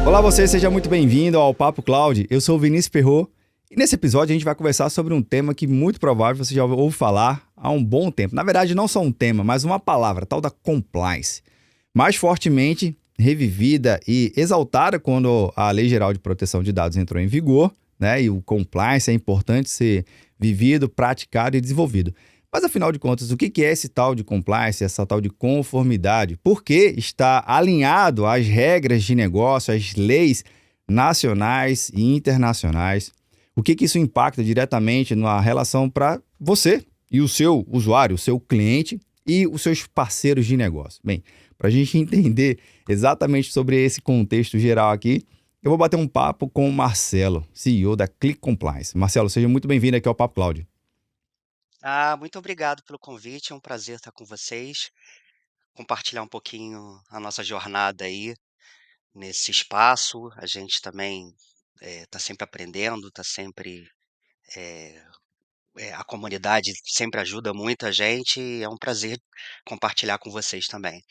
Olá você, seja muito bem-vindo ao Papo Cloud. Eu sou o Vinícius Perrot e nesse episódio a gente vai conversar sobre um tema que muito provável você já ouviu falar há um bom tempo. Na verdade, não só um tema, mas uma palavra, tal da compliance. Mais fortemente revivida e exaltada quando a Lei Geral de Proteção de Dados entrou em vigor, né? E o compliance é importante ser vivido, praticado e desenvolvido. Mas, afinal de contas, o que é esse tal de compliance, essa tal de conformidade? Por que está alinhado às regras de negócio, às leis nacionais e internacionais? O que isso impacta diretamente na relação para você e o seu usuário, o seu cliente e os seus parceiros de negócio? Bem, para a gente entender exatamente sobre esse contexto geral aqui, eu vou bater um papo com o Marcelo, CEO da Click Compliance. Marcelo, seja muito bem-vindo aqui ao Papo Cloud. Muito obrigado pelo convite, é um prazer estar com vocês, compartilhar um pouquinho a nossa jornada aí nesse espaço. A gente também está sempre aprendendo, está sempre, eh a comunidade sempre ajuda muito a gente e é um prazer compartilhar com vocês também.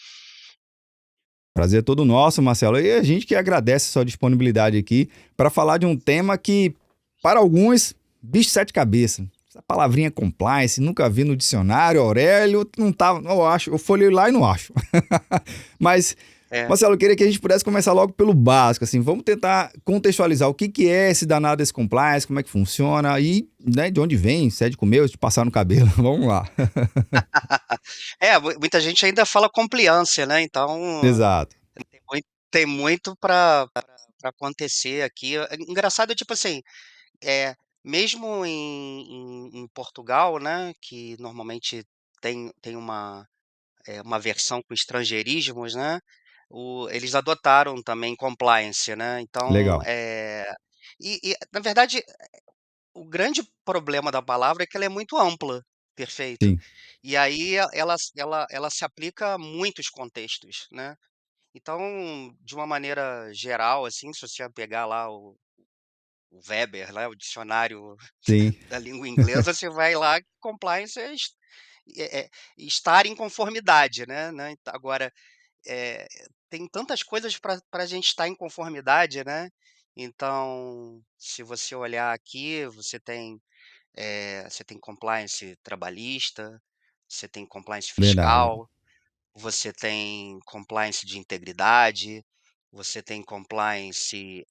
Prazer é todo nosso, Marcelo. E a gente que agradece a sua disponibilidade aqui para falar de um tema que, para alguns, bicho de sete cabeças. Essa palavrinha compliance, nunca vi no dicionário, Aurélio, não tava, não acho, eu folhei lá e não acho. Mas, É. Marcelo, eu queria que a gente pudesse começar logo pelo básico, assim, vamos tentar contextualizar o que é esse danado desse compliance, como é que funciona e, né, de onde vem, se é de comer ou de passar no cabelo. Vamos lá. Muita gente ainda fala compliance, né, então Exato. tem muito para acontecer aqui. Engraçado, tipo assim. É, mesmo em Portugal, né, que normalmente tem uma versão com estrangeirismos, né, eles adotaram também compliance, né, então, Legal. na verdade, o grande problema da palavra é que ela é muito ampla, perfeito. Sim. E aí ela se aplica a muitos contextos, né. Então, de uma maneira geral, assim, se você pegar lá o Weber, né, o dicionário Sim. da língua inglesa, você vai lá, compliance é estar em conformidade, né. Agora, eh, tem tantas coisas para a gente estar em conformidade, né. Então, se você olhar aqui, você tem compliance trabalhista, você tem compliance Verdade. fiscal, você tem compliance de integridade, você tem compliance,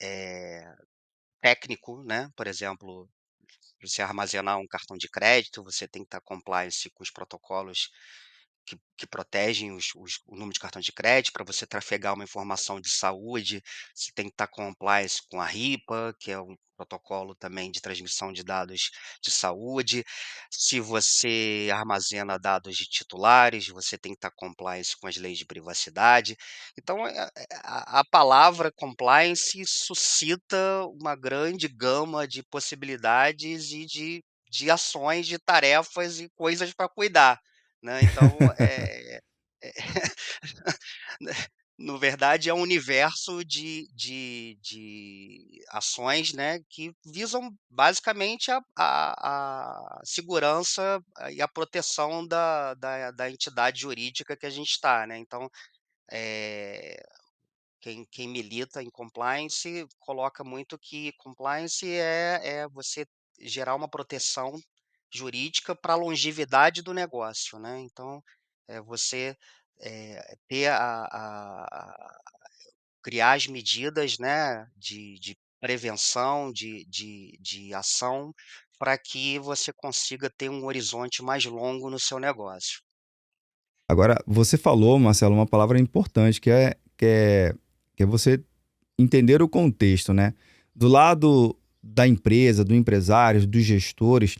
técnico, né, por exemplo. Para você armazenar um cartão de crédito, você tem que estar compliance com os protocolos que protegem o número de cartão de crédito. Para você trafegar uma informação de saúde, você tem que estar compliance com a RIPA, que é um protocolo também de transmissão de dados de saúde. Se você armazena dados de titulares, você tem que estar compliance com as leis de privacidade. Então, a palavra compliance suscita uma grande gama de possibilidades e de ações, de tarefas e coisas para cuidar, né. Então, é no verdade é um universo de ações, né, que visam basicamente a segurança, e a proteção da entidade jurídica que a gente está, né. Então, eh quem milita em compliance coloca muito que compliance é você gerar uma proteção jurídica para a longevidade do negócio, né. Então, é você, ter criar as medidas, né, de prevenção, de ação, para que você consiga ter um horizonte mais longo no seu negócio. Agora, você falou, Marcelo, uma palavra importante que é você entender o contexto, né? Do lado da empresa, do empresário, dos gestores,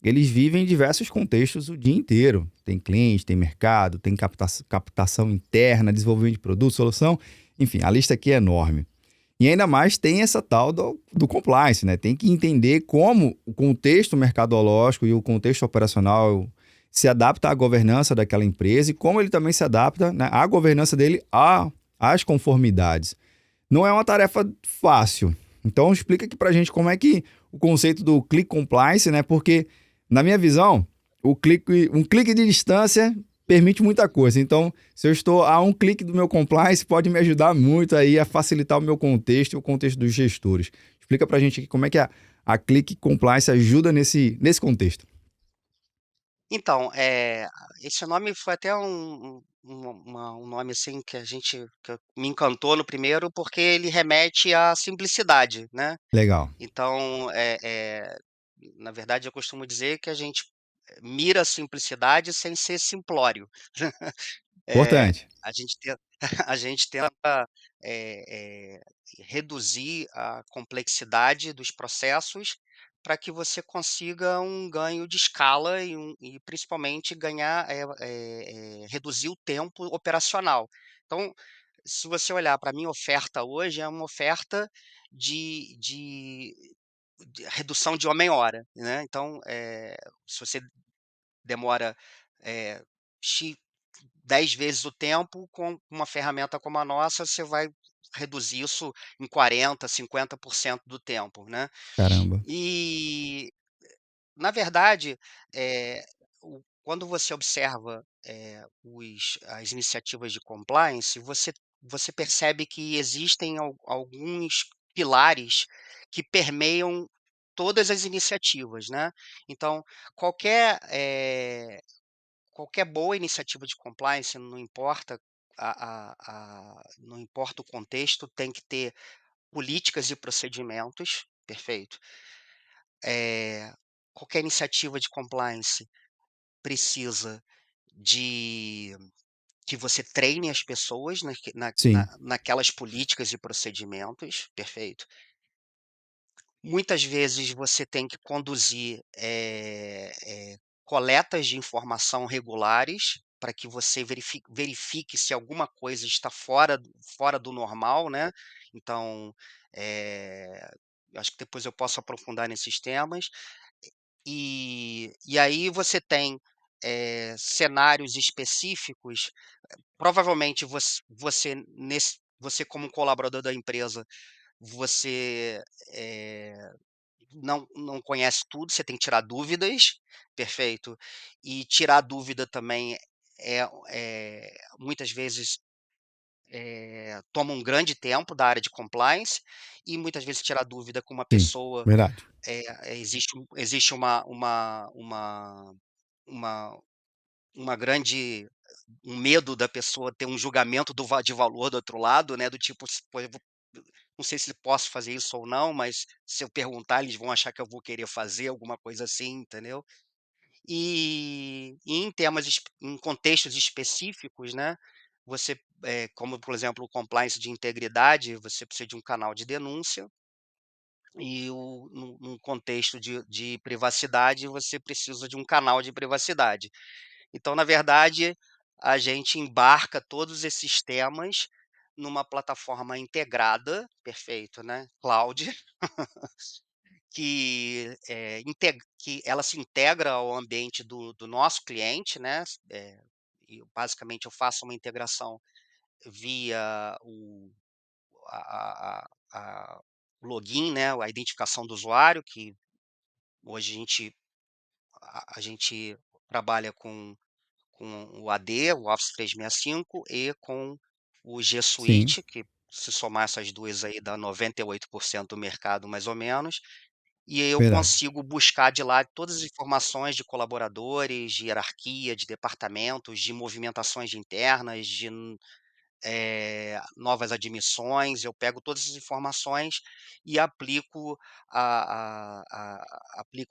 eles vivem em diversos contextos o dia inteiro. Tem cliente, tem mercado, tem captação interna, desenvolvimento de produto, solução, enfim, a lista aqui é enorme. E ainda mais tem essa tal do compliance, né? Tem que entender como o contexto mercadológico e o contexto operacional se adapta à governança daquela empresa e como ele também se adapta, né, à governança dele às conformidades. Não é uma tarefa fácil. Então explica aqui pra gente como é que o conceito do click compliance, né? Porque, na minha visão, um clique de distância permite muita coisa. Então, se eu estou a um clique do meu compliance, pode me ajudar muito aí a facilitar o meu contexto e o contexto dos gestores. Explica pra gente aqui como é que a Click Compliance ajuda nesse contexto. Então, esse nome foi até um nome, assim, que me encantou no primeiro, porque ele remete à simplicidade, né. Legal. Então, na verdade, eu costumo dizer que a gente mira a simplicidade sem ser simplório. Importante. A gente ten a gente tenta, eh eh, reduzir a complexidade dos processos para que você consiga um ganho de escala e principalmente ganhar, reduzir o tempo operacional. Então, se você olhar para a minha oferta hoje, é uma oferta de de de redução de homem-hora, né. Então, se você demora, eh, "x" 10 vezes o tempo, com uma ferramenta como a nossa, você vai reduzir isso em 40, 50% do tempo, né. Caramba. E, na verdade, quando você observa, as iniciativas de compliance, você percebe que existem alguns pilares que permeiam todas as iniciativas, né. Então, qualquer, qualquer boa iniciativa de compliance, não importa não importa o contexto, tem que ter políticas e procedimentos, perfeito. Eh, Qualquer iniciativa de compliance precisa de que você treine as pessoas Sim, naquelas políticas e procedimentos, perfeito. Muitas vezes você tem que conduzir, coletas de informação regulares, para que você verifique se alguma coisa está fora do normal, né. Então, eu acho que depois eu posso aprofundar nesses temas. E aí você tem, cenários específicos, provavelmente você como colaborador da empresa, você, não conhece tudo, você tem que tirar dúvidas, perfeito. E tirar dúvida também muitas vezes, toma um grande tempo da área de compliance, e muitas vezes tirar dúvida com uma sim, pessoa, verdade. existe uma uma grande um medo da pessoa ter um julgamento de valor do outro lado, né, do tipo, se pô, eu vou não sei se posso fazer isso ou não, mas se eu perguntar, eles vão achar que eu vou querer fazer, alguma coisa assim, entendeu. E em contextos específicos, né, você, como por exemplo o compliance de integridade, você precisa de um canal de denúncia, e num contexto de privacidade, você precisa de um canal de privacidade. Então, na verdade, a gente embarca todos esses temas numa plataforma integrada, perfeito, né, cloud, que ela se integra ao ambiente do nosso cliente, né, e basicamente eu faço uma integração via a o login, né, a identificação do usuário, que hoje a gente trabalha com o AD, o Office 365, e com o G Sim, Suite, que se somar essas 2 aí dá 98% do mercado mais ou menos, e aí eu verdade. consigo buscar de lá todas as informações de colaboradores, de hierarquia, de departamentos, de movimentações internas, novas admissões. Eu pego todas as informações e aplico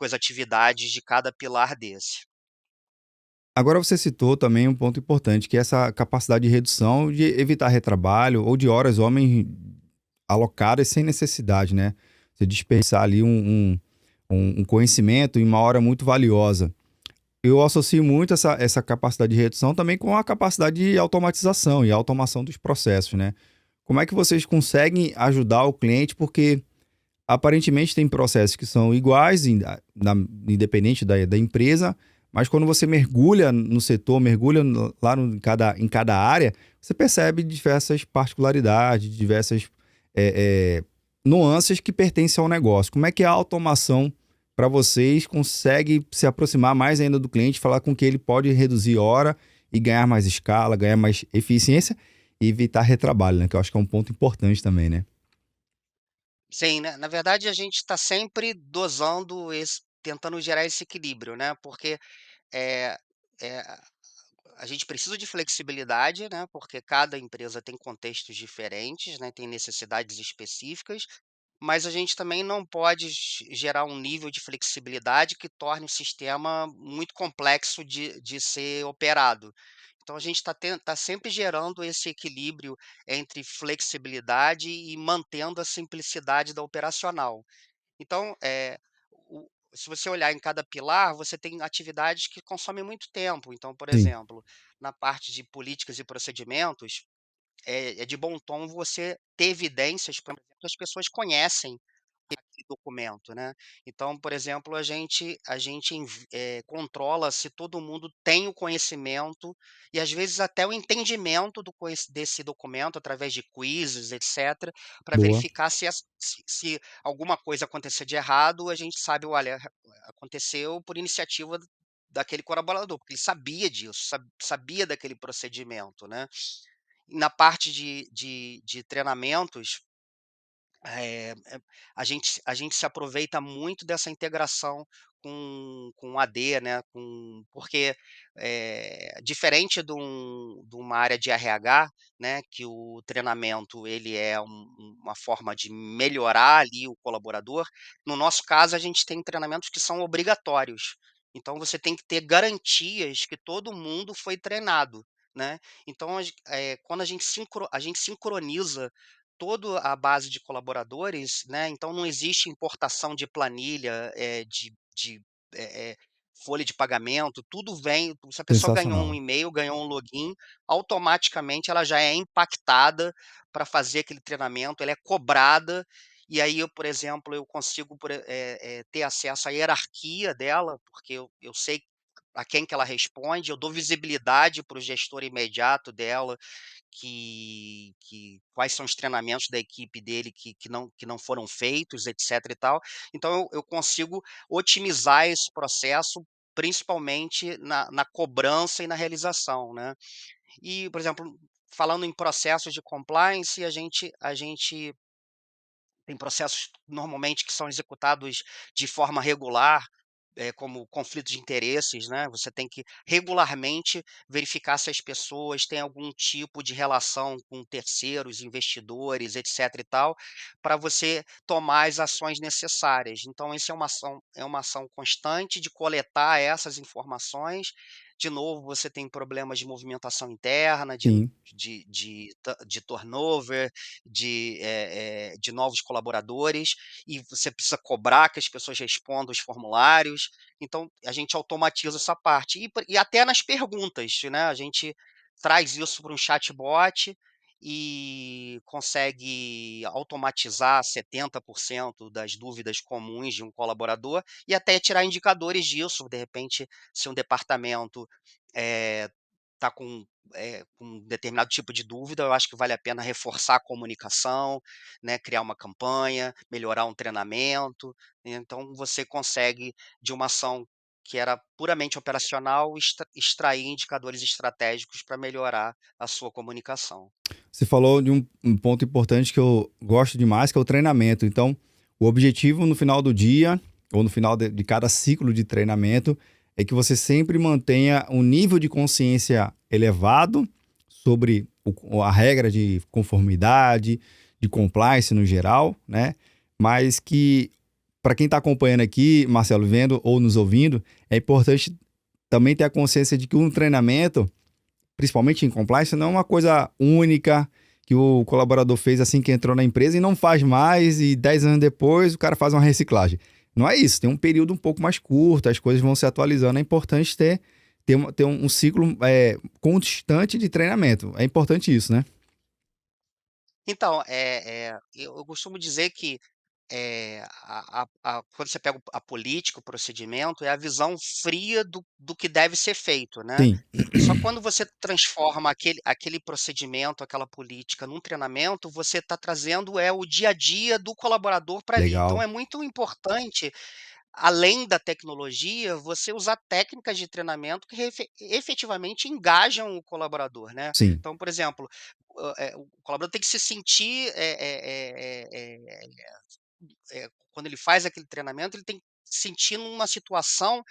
as atividades de cada pilar desse. Agora você citou também um ponto importante, que é essa capacidade de redução de evitar retrabalho ou de horas homens alocadas sem necessidade, né? Você dispensar ali um conhecimento em uma hora muito valiosa. Eu associo muito essa capacidade de redução também com a capacidade de automatização e automação dos processos, né? Como é que vocês conseguem ajudar o cliente? Porque aparentemente tem processos que são iguais, independente da empresa, mas quando você mergulha no setor, mergulha lá em cada área, você percebe diversas particularidades, diversas nuances que pertencem ao negócio. Como é que a automação para vocês consegue se aproximar mais ainda do cliente, falar com que ele pode reduzir hora e ganhar mais escala, ganhar mais eficiência e evitar retrabalho, né? Que eu acho que é um ponto importante também, né? Sim, né, na verdade a gente está sempre dosando tentando gerar esse equilíbrio, né, porque, eh eh, a gente precisa de flexibilidade, né, porque cada empresa tem contextos diferentes, né, tem necessidades específicas, mas a gente também não pode gerar um nível de flexibilidade que torne o sistema muito complexo de ser operado. Então a gente está sempre gerando esse equilíbrio entre flexibilidade e mantendo a simplicidade da operacional. Então, se você olhar em cada pilar, você tem atividades que consomem muito tempo. Então, por Sim, exemplo, na parte de políticas e procedimentos, é de bom tom você ter evidências, por exemplo, que as pessoas conhecem aquele documento, né. Então, por exemplo, a gente controla se todo mundo tem o conhecimento e, às vezes, até o entendimento desse documento através de quizzes, etcétera, para boa. verificar se alguma coisa acontecer de errado, a gente sabe: "Olha, aconteceu por iniciativa daquele colaborador", porque ele sabia disso, sabia daquele procedimento, né. Na parte de treinamentos, a gente se aproveita muito dessa integração com o AD, né, porque, diferente de uma área de RH, né, que o treinamento ele é uma forma de melhorar ali o colaborador, no nosso caso a gente tem treinamentos que são obrigatórios. Então você tem que ter garantias que todo mundo foi treinado, né. Então quando a gente sincroniza toda a base de colaboradores, né, então não existe importação de planilha, folha de pagamento, tudo vem se a pessoa ganhou um Sensacional. e-mail, ganhou um login, automaticamente ela já é impactada para fazer aquele treinamento, ela é cobrada, e aí eu, por exemplo, eu consigo ter acesso à hierarquia dela, porque eu sei a quem que ela responde, eu dou visibilidade para o gestor imediato dela, que quais são os treinamentos da equipe dele que não foram feitos, etc e tal. Então eu consigo otimizar esse processo, principalmente na cobrança e na realização, né. E, por exemplo, falando em processos de compliance, a gente tem processos normalmente que são executados de forma regular, como conflito de interesses, né, você tem que regularmente verificar se as pessoas têm algum tipo de relação com terceiros, investidores, etc e tal, para você tomar as ações necessárias. Então isso é uma ação constante de coletar essas informações. De novo, você tem problemas de movimentação interna, Sim, de turnover, de novos colaboradores, e você precisa cobrar que as pessoas respondam os formulários. Então, a gente automatiza essa parte. E até nas perguntas, né? A gente traz isso para um chatbot e consegue automatizar 70% das dúvidas comuns de um colaborador e até tirar indicadores disso. De repente, se um departamento está com um determinado tipo de dúvida, eu acho que vale a pena reforçar a comunicação, né, criar uma campanha, melhorar um treinamento. Então você consegue, de uma ação que era puramente operacional, extrair indicadores estratégicos para melhorar a sua comunicação. você falou de um ponto importante que eu gosto demais, que é o treinamento. Então, o objetivo no final do dia, ou no final de cada ciclo de treinamento, é que você sempre mantenha um nível de consciência elevado sobre a regra de conformidade, de compliance no geral, né? Mas que, para quem está acompanhando aqui, Marcelo, vendo ou nos ouvindo, é importante também ter a consciência de que um treinamento, principalmente em compliance, não é uma coisa única que o colaborador fez assim que entrou na empresa e não faz mais, e 10 anos depois o cara faz uma reciclagem. Não é isso, tem um período um pouco mais curto, as coisas vão se atualizando. É importante ter um ciclo constante de treinamento. É importante isso, né? Então, eu costumo dizer que quando você pega a política, o procedimento, é a visão fria do que deve ser feito, né. Sim, Só quando você transforma aquele procedimento, aquela política num treinamento, você está trazendo o dia a dia do colaborador para ali. Então legal. é muito importante além da tecnologia, você usar técnicas de treinamento que efetivamente engajam o colaborador, né. Sim, Então, por exemplo, o colaborador tem que se sentir, quando ele faz aquele treinamento, ele tem que se sentir numa situação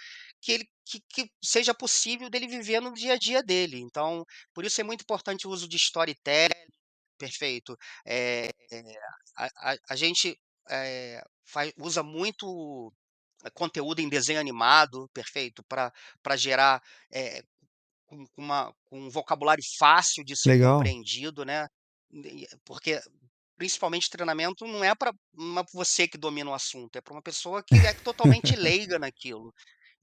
que seja possível dele viver no dia a dia dele. Então, por isso é muito importante o uso de storytelling, perfeito. A gente, usa muito conteúdo em desenho animado, perfeito, para gerar, eh, com um vocabulário fácil de ser legal. compreendido, né, porque principalmente treinamento não é pra você que domina o assunto, é para uma pessoa que é totalmente leiga naquilo.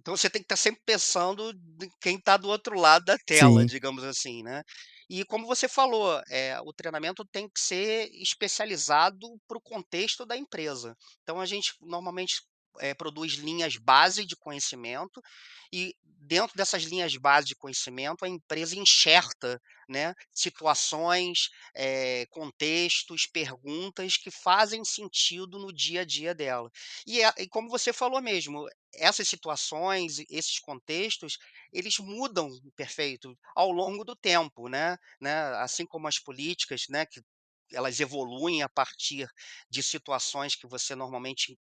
Então você tem que estar sempre pensando em quem está do outro lado da tela, Sim, digamos assim, né. E como você falou, o treinamento tem que ser especializado para o contexto da empresa. Então a gente normalmente, produz linhas base de conhecimento e dentro dessas linhas base de conhecimento a empresa enxerta, né, situações, contextos, perguntas que fazem sentido no dia a dia dela. E como você falou mesmo, essas situações, esses contextos, eles mudam, perfeito, ao longo do tempo, né, assim como as políticas, né, que elas evoluem a partir de situações que você normalmente,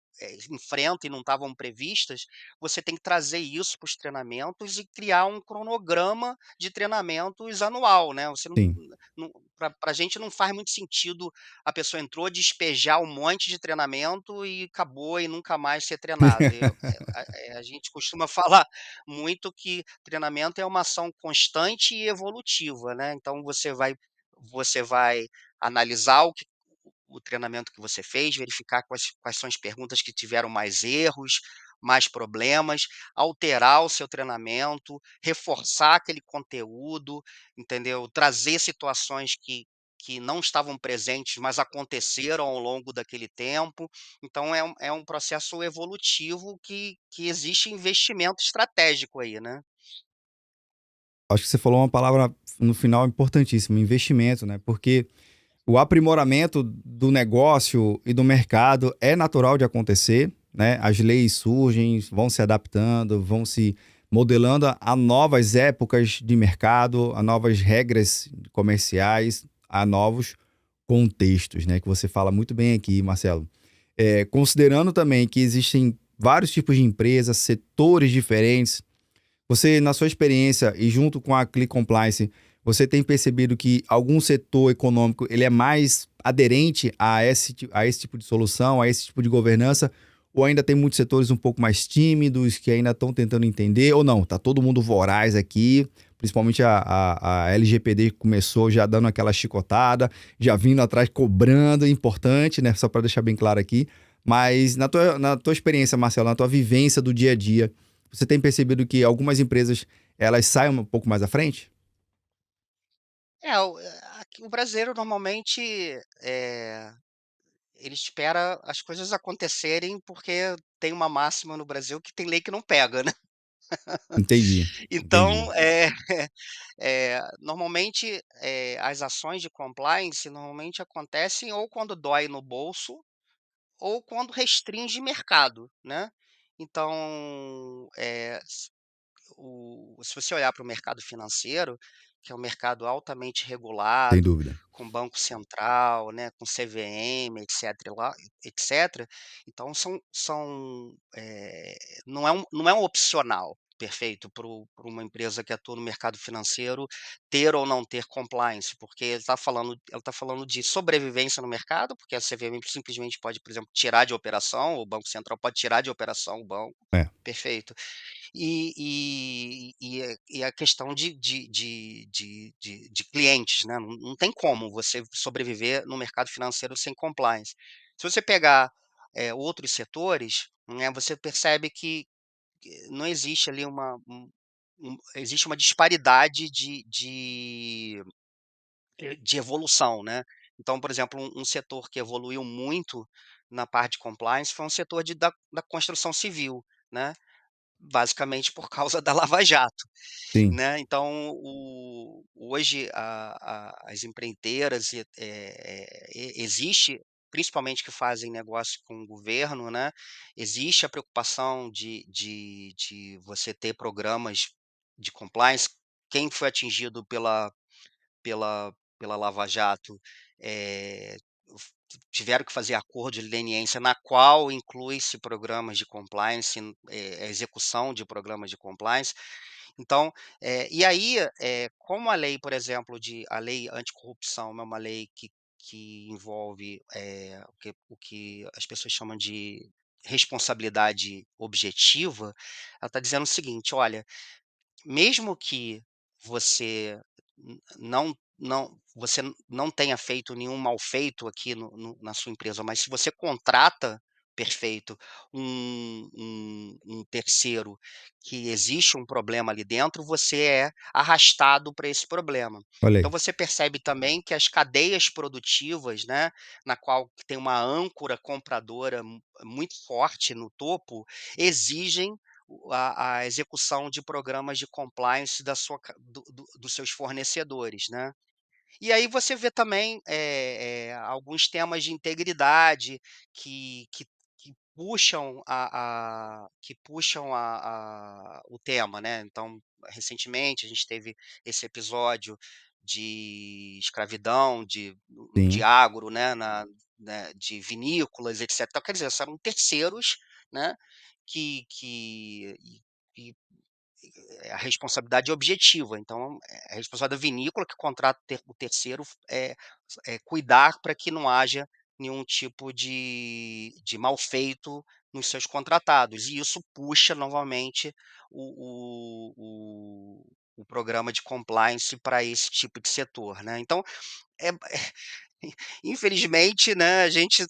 enfrenta e não estavam previstas, você tem que trazer isso para os treinamentos e criar um cronograma de treinamentos anual, né, você sim. não pra a gente não faz muito sentido a pessoa entrou, despejar um monte de treinamento e acabou e nunca mais ser treinado. A gente costuma falar muito que treinamento é uma ação constante e evolutiva, né, então você vai analisar o treinamento que você fez, verificar quais são as perguntas que tiveram mais erros, mais problemas, alterar o seu treinamento, reforçar aquele conteúdo, entendeu? Trazer situações que não estavam presentes, mas aconteceram ao longo daquele tempo. Então é um processo evolutivo que existe investimento estratégico aí, né. Acho que você falou uma palavra no final importantíssima, investimento, né? Porque o aprimoramento do negócio e do mercado é natural de acontecer, né? As leis surgem, vão se adaptando, vão se modelando a novas épocas de mercado, a novas regras comerciais, a novos contextos, né? Que você fala muito bem aqui, Marcelo. Considerando também que existem vários tipos de empresas, setores diferentes, você, na sua experiência e junto com a Click Compliance, você tem percebido que algum setor econômico ele é mais aderente a esse tipo de solução, a esse tipo de governança? Ou ainda tem muitos setores um pouco mais tímidos, que ainda estão tentando entender? Ou não, tá todo mundo voraz aqui, principalmente a LGPD começou já dando aquela chicotada, já vindo atrás cobrando, importante, né? Só para deixar bem claro aqui. Mas na tua experiência, Marcelo, na tua vivência do dia a dia, você tem percebido que algumas empresas elas saem um pouco mais à frente? Aqui o brasileiro normalmente, ele espera as coisas acontecerem, porque tem uma máxima no Brasil que tem lei que não pega, né. Entendi, entendi. Então, normalmente, as ações de compliance normalmente acontecem ou quando dói no bolso, ou quando restringe mercado, né. Então, se você olhar para o mercado financeiro, que é um mercado altamente Sem regulado, dúvida. com Banco Central, né, com CVM, etc. Então não é um opcional, perfeito, para uma empresa que atua no mercado financeiro ter ou não ter compliance, porque ela está falando de sobrevivência no mercado, porque a CVM simplesmente pode, por exemplo, tirar de operação, o Banco Central pode tirar de operação o banco, É, perfeito. E a questão de clientes, né, não tem como você sobreviver no mercado financeiro sem compliance. Se você pegar, outros setores, né, você percebe que não existe ali existe uma disparidade de evolução, né. Então, por exemplo, um setor que evoluiu muito na parte de compliance foi um setor da construção civil, né. Basicamente por causa da Lava Jato, sim, né, então hoje as empreiteiras existe principalmente que fazem negócio com o governo, né, existe a preocupação de você ter programas de compliance. Quem foi atingido pela Lava Jato, f tiveram que fazer acordo de leniência na qual inclui-se programas de compliance, a execução de programas de compliance. Então, e aí, como a lei, por exemplo, a lei anticorrupção é uma lei que envolve, o que as pessoas chamam de responsabilidade objetiva, ela está dizendo o seguinte: "Olha, mesmo que você não tenha feito nenhum mal feito aqui na sua empresa, mas se você contrata, perfeito, um terceiro que existe um problema ali dentro, você é arrastado para esse problema. Olha Então aí. você percebe também que as cadeias produtivas, né, na qual tem uma âncora compradora muito forte no topo, exigem a execução de programas de compliance da sua ca do dos seus fornecedores, né. E aí você vê também, alguns temas de integridade que puxam o tema, né. Então, recentemente a gente teve esse episódio de escravidão, de Sim, agro, de vinícolas, etcétera. Então, quer dizer, são terceiros, né, que a responsabilidade é objetiva. Então, é a responsabilidade da vinícola que contrata o terceiro, cuidar para que não haja nenhum tipo de mal feito nos seus contratados. E isso puxa novamente o programa de compliance para esse tipo de setor, né. Então, é infelizmente, né, a gente,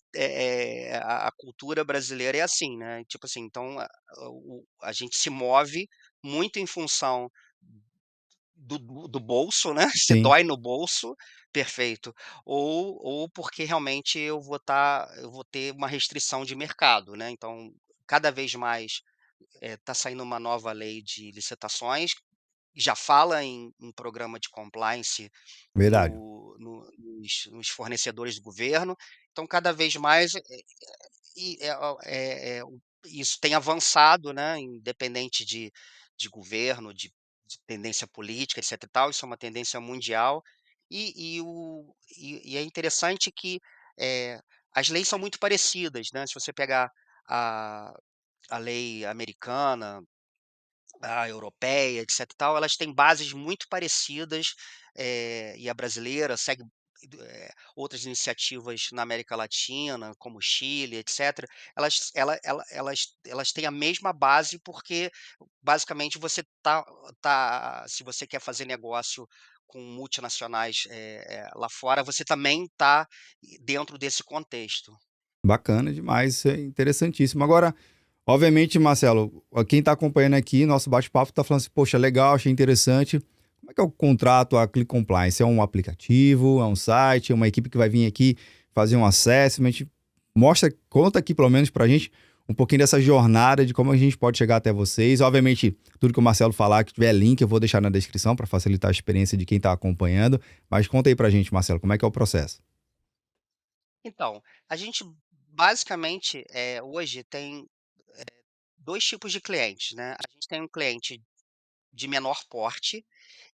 a cultura brasileira é assim, né, tipo assim, então a gente se move muito em função do bolso, né, se sim, dói no bolso, perfeito, ou porque realmente eu vou ter uma restrição de mercado, né, então cada vez mais, tá saindo uma nova lei de licitações, já fala em programa de compliance verdade. nos fornecedores do governo, então cada vez mais, isso tem avançado, né, independente de governo, de tendência política, etc e tal, isso é uma tendência mundial, e é interessante que, eh, as leis são muito parecidas, né, se você pegar a a lei americana, a europeia, etc e tal, elas têm bases muito parecidas, e a brasileira segue, outras iniciativas na América Latina, como Chile, etcétera, elas têm a mesma base, porque basicamente você se você quer fazer negócio com multinacionais, lá fora, você também está dentro desse contexto. Bacana demais, isso é interessantíssimo. Agora, obviamente, Marcelo, quem está acompanhando aqui, nosso bate-papo está falando assim, poxa, legal, achei interessante. Como é que é o contrato, a Click Compliance? É um aplicativo, é um site, é uma equipe que vai vir aqui fazer um assessment? Mostra, conta aqui pelo menos para a gente um pouquinho dessa jornada de como a gente pode chegar até vocês. Obviamente, tudo que o Marcelo falar, que tiver link, eu vou deixar na descrição para facilitar a experiência de quem está acompanhando. Mas conta aí para a gente, Marcelo, como é que é o processo? Então, a gente basicamente, hoje tem 2 tipos de clientes, né. A gente tem um cliente de menor porte,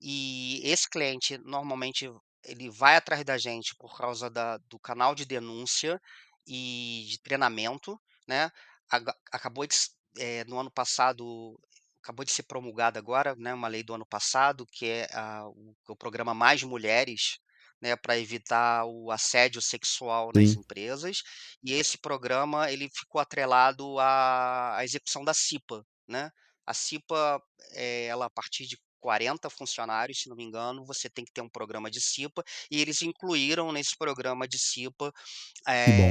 e esse cliente normalmente ele vai atrás da gente por causa do canal de denúncia e de treinamento, né. Acabou no ano passado, acabou de ser promulgada agora, né, uma lei do ano passado, que é o programa Mais Mulheres, né, para evitar o assédio sexual nas Sim, empresas, e esse programa ele ficou atrelado à execução da CIPA, né. A CIPA, ela a partir de 40 funcionários, se não me engano, você tem que ter um programa de CIPA, e eles incluíram nesse programa de CIPA, que bom.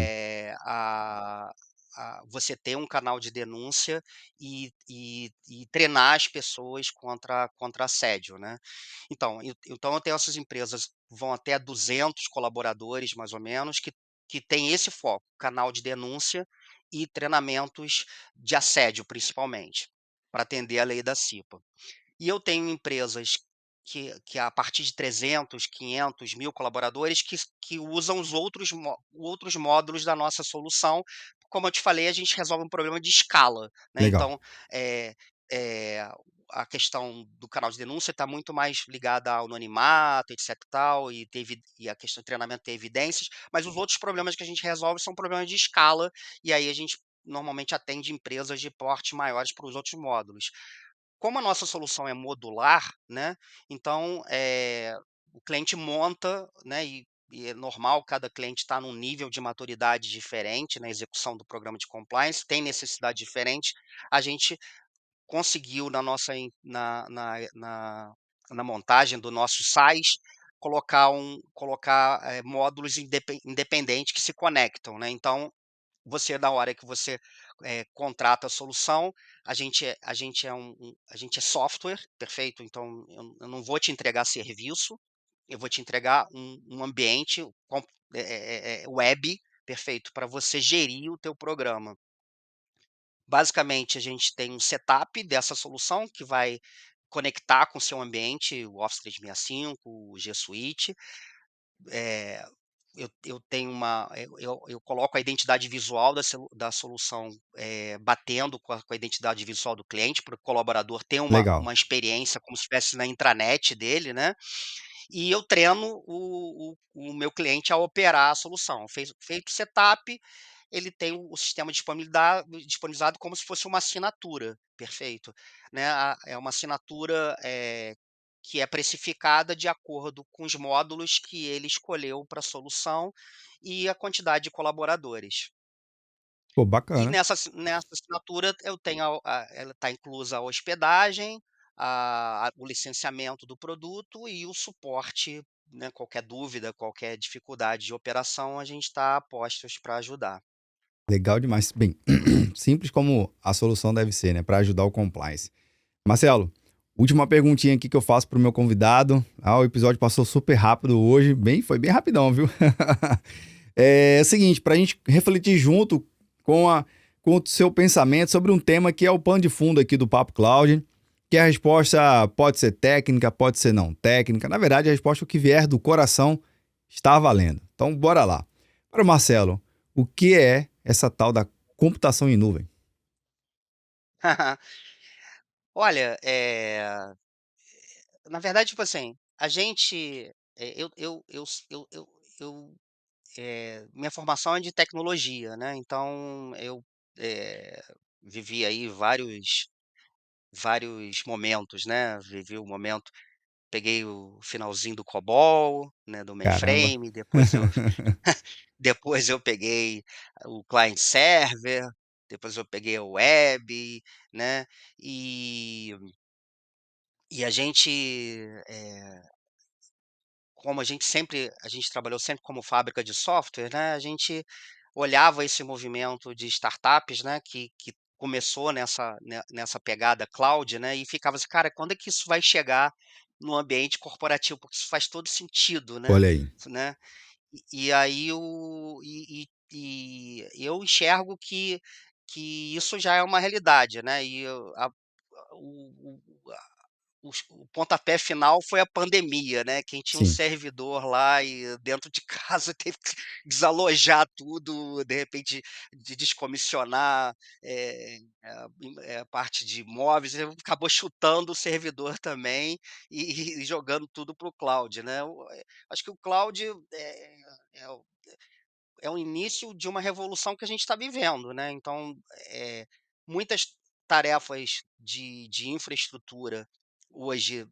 você ter um canal de denúncia e treinar as pessoas contra assédio, né. Então eu tenho essas empresas, vão até 200 colaboradores, mais ou menos, que têm esse foco, canal de denúncia e treinamentos de assédio, principalmente, para atender a lei da CIPA. E eu tenho empresas que a partir de 300, 500, 1000 colaboradores que usam os outros módulos da nossa solução. Como eu te falei, a gente resolve um problema de escala, né, Legal. então, eh, a questão do canal de denúncia está muito mais ligada ao anonimato, etc e tal, e a questão do treinamento ter evidências, mas os outros problemas que a gente resolve são problemas de escala, e aí a gente normalmente atende empresas de porte maiores para os outros módulos. Como a nossa solução é modular, né, então, o cliente monta, né, e é normal, cada cliente está num nível de maturidade diferente na execução do programa de compliance, tem necessidade diferente. A gente conseguiu na nossa in na montagem do nosso SaaS, colocar, módulos independentes que se conectam, né, então você na hora que você, contrata a solução, a gente é software, perfeito? Então eu não vou te entregar serviço, eu vou te entregar um ambiente web, perfeito, para você gerir o teu programa. Basicamente, a gente tem um setup dessa solução que vai conectar com o seu ambiente, o Office 365, o G Suite, eh, eu tenho eu coloco a identidade visual da solução, batendo com a identidade visual do cliente, para o colaborador ter Legal. uma experiência como se estivesse na intranet dele, né, e eu treino o meu cliente a operar a solução. Feito o setup, ele tem o sistema disponibilizado como se fosse uma assinatura, perfeito, né, é uma assinatura, que é precificada de acordo com os módulos que ele escolheu para a solução e a quantidade de colaboradores. Pô, E bacana. nessa assinatura eu tenho ela está inclusa a hospedagem, o licenciamento do produto e o suporte, né, qualquer dúvida, qualquer dificuldade de operação, a gente está a postos para ajudar. Legal demais. Bem, simples como a solução deve ser, né, para ajudar o compliance. Marcelo, última perguntinha aqui que eu faço pro meu convidado. O episódio passou super rápido hoje, foi bem rapidão, viu? É o seguinte, para a gente refletir junto com, com o seu pensamento sobre um tema que é o pano de fundo aqui do Papo Cloud, que a resposta pode ser técnica, pode ser não técnica. Na verdade, a resposta, o que vier do coração, está valendo. Então, bora lá. Para o Marcelo, o que é essa tal da computação em nuvem? Olha, na verdade, tipo assim, a gente, eu, minha formação é de tecnologia, né, então eu, eh, vivi aí vários momentos, né, vivi o momento peguei o finalzinho do COBOL, né, do Caramba. mainframe, depois eu peguei o client server, depois eu peguei a web, né, e a gente, eh como a gente trabalhou sempre como fábrica de software, né, a gente olhava esse movimento de startups, né, que começou nessa pegada cloud, né, e ficava assim: "Cara, quando é que isso vai chegar no ambiente corporativo?", porque isso faz todo sentido, Olha aí. né. E aí eu enxergo que isso já é uma realidade, né, e eu a o o pontapé final foi a pandemia, né, quem tinha um Sim. servidor lá e dentro de casa teve que desalojar tudo, de repente descomissionar, a parte de imóveis, e acabou chutando o servidor também e jogando tudo para o cloud, né. Acho que o cloud é o é o início de uma revolução que a gente está vivendo, né, então, muitas tarefas de infraestrutura hoje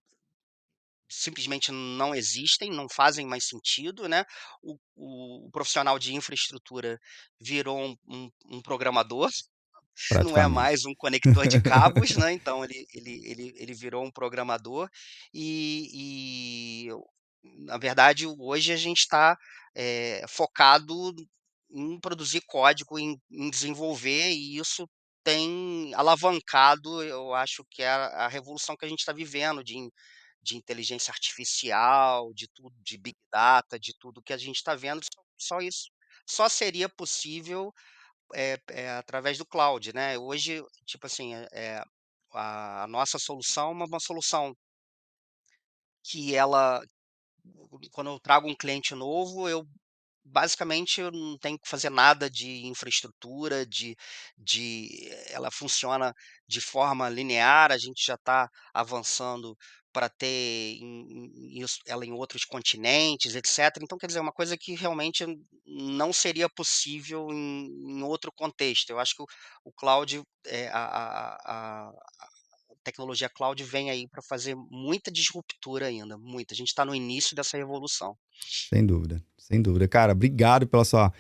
simplesmente não existem, não fazem mais sentido, né. O profissional de infraestrutura virou um programador, não é Praticamente. mais um conector de cabos, né, então ele virou um programador, na verdade hoje a gente está, focado em produzir código, em desenvolver, e isso tem alavancado, eu acho que é a revolução que a gente está vivendo de inteligência artificial, de tudo, de big data, de tudo que a gente está vendo, só isso só seria possível, através do cloud, né. Hoje, tipo assim, a nossa solução é uma solução que ela quando eu trago um cliente novo, basicamente, eu não tenho que fazer nada de infraestrutura, ela funciona de forma linear, a gente já está avançando para ter ela em outros continentes, etc. Então, quer dizer, é uma coisa que realmente não seria possível em outro contexto. Eu acho que o cloud, a tecnologia cloud vem aí para fazer muita disruptura ainda, muita. A gente está no início dessa revolução. Sem dúvida, sem dúvida. Cara, obrigado pela sua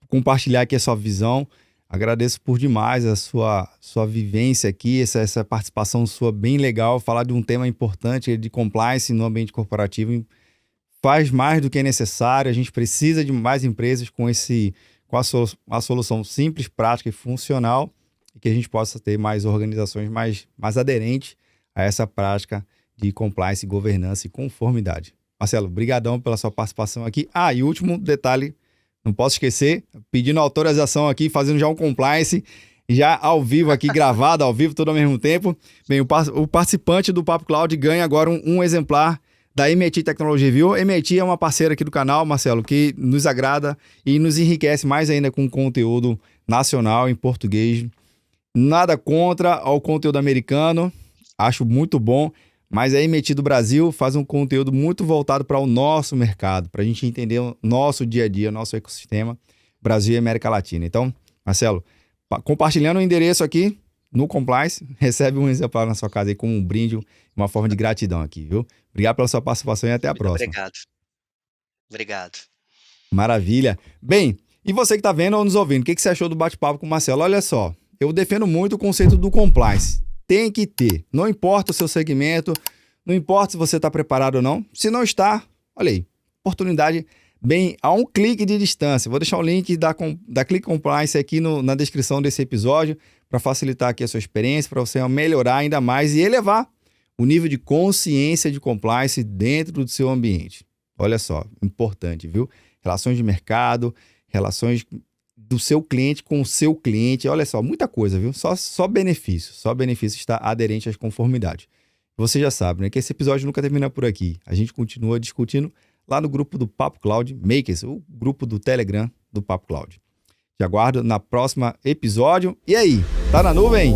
compartilhar aqui a sua visão. Agradeço por demais a sua vivência aqui, essa participação sua bem legal, falar de um tema importante de compliance no ambiente corporativo. Faz mais do que é necessário, a gente precisa de mais empresas com a solução simples, prática e funcional, e que a gente possa ter mais organizações mais aderentes a essa prática de compliance, governança e conformidade. Marcelo, brigadão pela sua participação aqui. E último detalhe, não posso esquecer, pedindo autorização aqui, fazendo já um compliance, já ao vivo aqui, gravado ao vivo, tudo ao mesmo tempo. Bem, o participante do Papo Cloud ganha agora um exemplar da MIT Tecnologia, viu? MIT é uma parceira aqui do canal, Marcelo, que nos agrada e nos enriquece mais ainda com conteúdo nacional em português. Nada contra o conteúdo americano, acho muito bom, mas a MIT do Brasil faz um conteúdo muito voltado para o nosso mercado, para a gente entender o nosso dia a dia, nosso ecossistema, Brasil e América Latina. Então, Marcelo, compartilhando o endereço aqui no Compliance, recebe um exemplar na sua casa aí como um brinde, uma forma de gratidão aqui, viu? Obrigado pela sua participação e até a Muito próxima. obrigado. Maravilha. Bem, e você que está vendo ou nos ouvindo, o que você achou do bate-papo com o Marcelo? Olha só, eu defendo muito o conceito do Compliance. Tem que ter. Não importa o seu segmento, não importa se você está preparado ou não. Se não está, olha aí, oportunidade bem a um clique de distância. Vou deixar o link da Click Compliance aqui na descrição desse episódio para facilitar aqui a sua experiência, para você melhorar ainda mais e elevar o nível de consciência de compliance dentro do seu ambiente. Olha só, importante, viu? Relações de mercado, relações do seu cliente com o seu cliente. Olha só, muita coisa, viu? Só benefício. Só benefício está aderente às conformidades. Você já sabe, né? Que esse episódio nunca termina por aqui. A gente continua discutindo lá no grupo do Papo Cloud Makers, o grupo do Telegram do Papo Cloud. Te aguardo na próxima episódio. E aí, tá na nuvem?